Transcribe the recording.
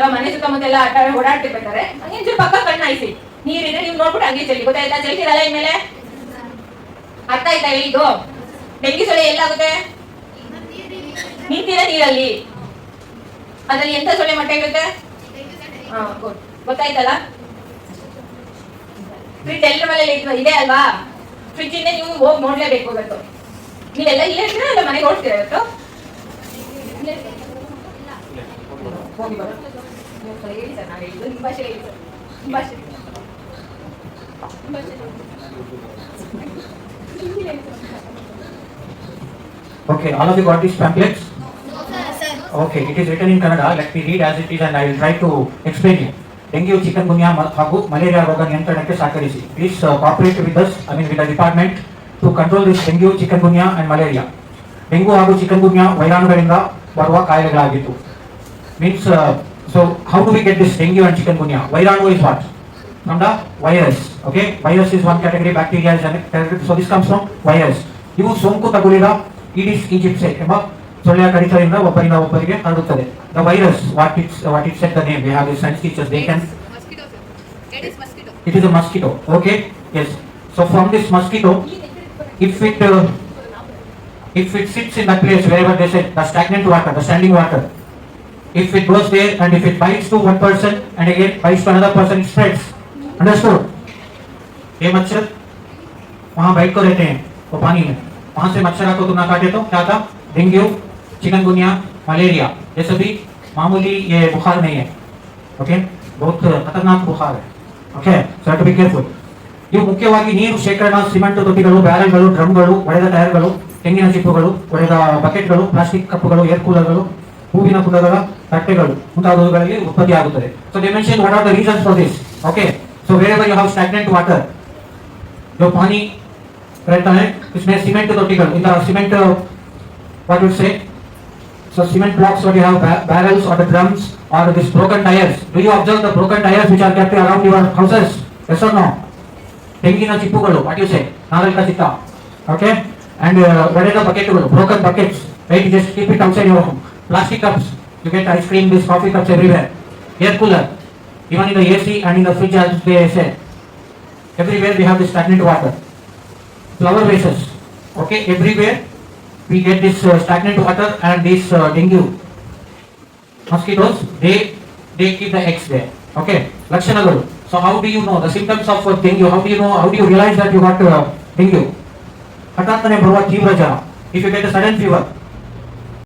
ಅಥವಾ ಮನೆ ಸುತ್ತಮುತ್ತ ಎಲ್ಲ ಓಡಾಡ್ತಿರ್ಬೇಕಾದ್ರೆ ಒಂಚೂರು ಪಕ್ಕ ಕಣ್ಣು ಹಾಯಿಸಿ, ನೀರಿದೆ ನೀವು ನೋಡ್ಬಿಟ್ಟು ಹಂಗೆ ಚೆಲ್ಲಿ, ಗೊತ್ತಾಯ್ತಾ? ಚೆಲ್ತೀರಲ್ಲ ಇನ್ಮೇಲೆ, ಅರ್ಥ ಆಯ್ತಾ ಹೇಳಿದ್ದು? ಡೆಂಗಿ ಸೊಳ್ಳೆ ಎಲ್ಲಾಗುತ್ತೆ? ನಿಂತಿರ ನೀರಲ್ಲಿ, ಅದ್ರಲ್ಲಿ ಎಂತ ಸೊಳ್ಳೆ ಮೊಟ್ಟೆ ಇರುತ್ತೆ? ಗೊತ್ತಾಯ್ತಲ್ಲ? ಫ್ರಿಡ್ಜ್ ಎಲ್ಲರ ಮನೇಲಿ ಇದೆ ಅಲ್ವಾ? ಫ್ರಿಡ್ಜ್ ಇಂದ ನೀವು ಹೋಗಿ ನೋಡ್ಲೇಬೇಕು ಇವತ್ತು. ನೀವೆಲ್ಲ ಇಲ್ಲೇ ಇರ್ತೀರಾ ಅಲ್ಲ ಮನೆಗೆ ಓಡ್ತೀರಾ ಇವತ್ತು? ಹೋಗಿ ಬರೋ ಹೇಳಿ ಸರ್, ನಾನು ಹೇಳಿದ್ದು ನಿಮ್ಮ ಭಾಷೆ ಹೇಳಿ ಸರ್, ನಿಮ್ಮ ಭಾಷೆ. Okay, all of you got these pamphlets? No, sir. Okay, it is written in Kannada. Let me read as it is and I will try to explain it. Dengue, chikungunya ಹಾಗೂ malaria ರೋಗ ನಿಯಂತ್ರಣಕ್ಕೆ ಸಹಕರಿಸಿ. Please cooperate with us, with the department to control this dengue, chikungunya and malaria. Dengue ಹಾಗೂ chikungunya ವೈರಾಣುಗಳಿಂದ ಬರುವ ಕಾಯಿಲೆಗಳಾಗಿತ್ತು. Means, so how do we get this dengue and chikungunya? Vairanu is what? From the virus. Okay, virus is one category, bacteria is another. So this comes from virus. ಇವು ಸೋಂಕು ತಗುಲಿದ Aedes ಈಜಿಪ್ಸೆ ಎಂಬ ಸೊಳ್ಳೆಯ ಕಡಿತದಿಂದ ಒಬ್ಬರಿಂದ ಒಬ್ಬರಿಗೆ ಹರಡುತ್ತದೆ. The virus, what it said the name. We have the science teachers. They can. Mosquito, sir. Aedes mosquito. It is a mosquito. Okay. Yes. So from this mosquito, if it sits in that place wherever they said the stagnant water, the standing water. If it goes there and if it bites to one person and again bites to another person, it spreads. Understood? ये मच्छर वहाँ बैठ कर रहते हैं वो पानी में, वहाँ से मच्छर आपको तुम ना काटे तो क्या था? डेंगू, चिकनगुनिया, मलेरिया, ये सभी मामूली ये बुखार नहीं है. ओके, बहुत खतरनाक बुखार है. Okay, so have to be careful. ಇವು ಮುಖ್ಯವಾಗಿ ನೀರು ಶೇಖರಣಾ, ಸಿಮೆಂಟ್ ತೊಟ್ಟಿಗಳು, ಬ್ಯಾರೆಲ್ಗಳು, ಡ್ರಮ್ಗಳು, ಒಡೆದ ಟೈರ್ಗಳು, ತೆಂಗಿನ ಚಿಪ್ಪುಗಳು, ಒಡೆದ ಬಕೆಟ್ಗಳು, ಪ್ಲಾಸ್ಟಿಕ್ ಕಪ್ಪುಗಳು, ಏರ್ ಕೂಲರ್ಗಳು, ಹೂವಿನ ಕುಂಡಗಳ ತಟ್ಟೆಗಳು ಮುಂತಾದವುಗಳಲ್ಲಿ ಉತ್ಪತ್ತಿಯಾಗುತ್ತದೆ. So they mention what are the reasons for this. Okay, so wherever you have stagnant water, जो पानी रहता है इसमें सीमेंट ತೊಟ್ಟಿಗಳು, in the cement what you say, so cement blocks, what you have barrels or the drums or this broken tires. Do you observe the broken tires which are kept around your houses? Yes or no? ತೆಂಗಿನ ಚಿಪ್ಪುಗಳು, what you say, ನಾರಲ್ಕ ಚಿತ್ತ. Okay, and ಒಡೆದ ಬಕೆಟ್ಗಳು, broken buckets, right? Just keep it outside your home. Plastic cups, you get ice cream, this coffee cups everywhere. Air cooler, even in the AC and in the fridge as they say. Everywhere we have this stagnant water. Flower vases, okay, everywhere we get this stagnant water and this dengue. Mosquitoes, they keep the eggs there. Okay, Lakshanagalu. So how do you know the symptoms of dengue? How do you know? How do you realize that you got dengue? ಹಠಾತ್ತನೆ ಬರುವ ತೀವ್ರ ಜ್ವರ. If you get a sudden fever,